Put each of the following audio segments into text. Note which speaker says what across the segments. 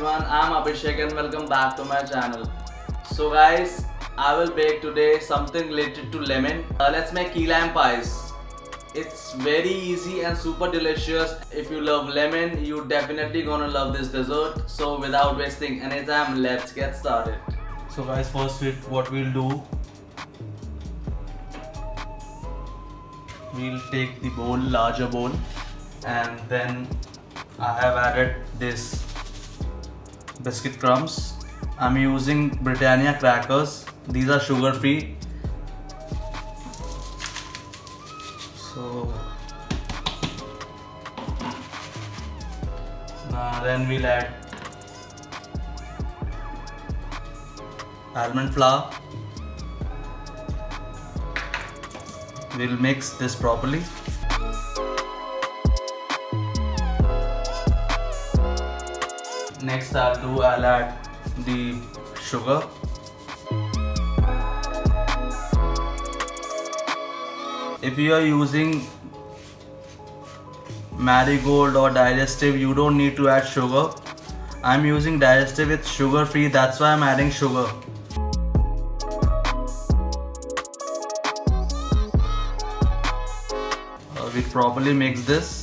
Speaker 1: everyone, I'm Abhishek and welcome back to my channel. So guys, I will bake today something related to lemon. Let's make key lime pies. It's very easy and super delicious. If you love lemon, you're definitely gonna love this dessert. So without wasting any time, let's get started. So guys, first what we'll do, we'll take the bowl, larger bowl, and then I have added this biscuit crumbs. I'm using Britannia crackers. These are sugar free. So now then we'll add almond flour. We'll mix this properly. Next I'll add the sugar. If you are using marigold or digestive, you don't need to add sugar. I'm using digestive, it's sugar free, that's why I'm adding sugar. We properly mix this.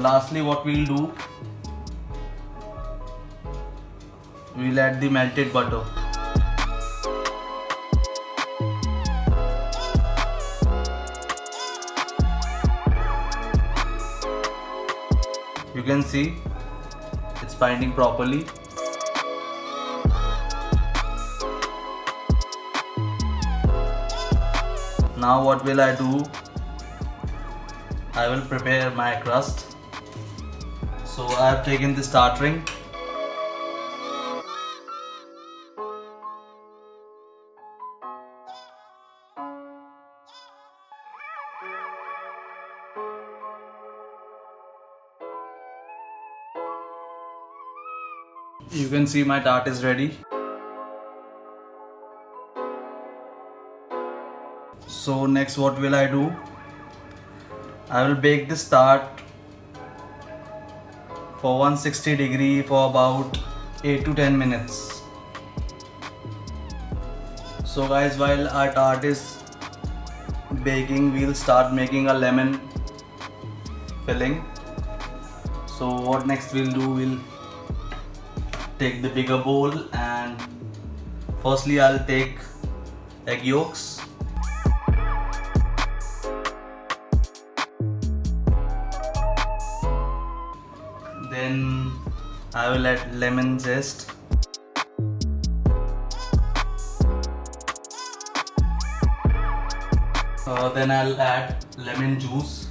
Speaker 1: Lastly, what we'll do, we'll add the melted butter. You can see it's binding properly. Now what will I do? I will prepare my crust. So I have taken the start ring. You can see my tart is ready. So next what will I do? I will bake this tart for 160 degree for about 8 to 10 minutes. So guys, while our tart is baking, we'll start making a lemon filling. So what next we'll do, we'll take the bigger bowl and firstly I'll take egg yolks. Then I will add lemon zest. Then I'll add lemon juice.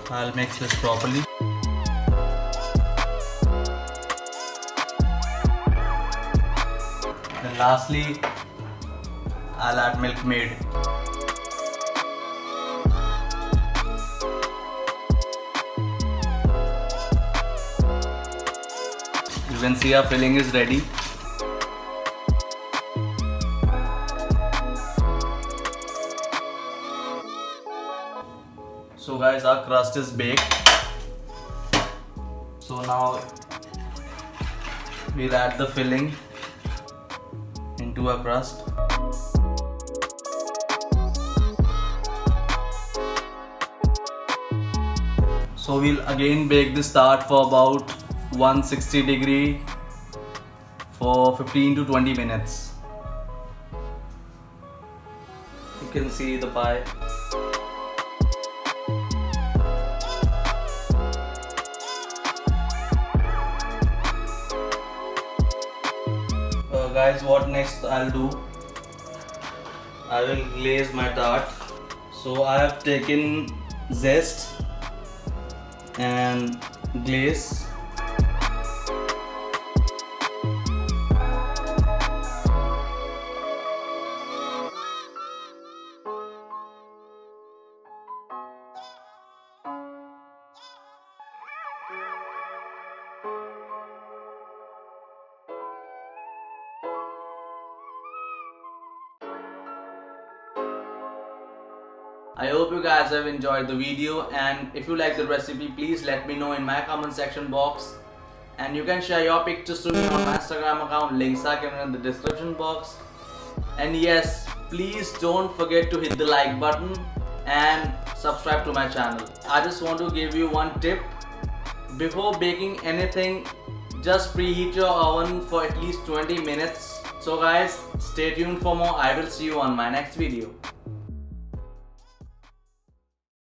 Speaker 1: I'll mix this properly. Then lastly, I'll add milk maid. You can see our filling is ready. So guys, our crust is baked. So now we'll add the filling into our crust. So we'll again bake this tart for about 160 degree for 15 to 20 minutes. You can see the pie. Guys, what next I'll do, I will glaze my tart. So I have taken zest and glaze. I hope you guys have enjoyed the video, and if you like the recipe, please let me know in my comment section box. And you can share your pictures to me on my Instagram account, links are given in the description box. And yes, please don't forget to hit the like button and subscribe to my channel. I just want to give you one tip. Before baking anything, just preheat your oven for at least 20 minutes. So guys, stay tuned for more. I will see you on my next video.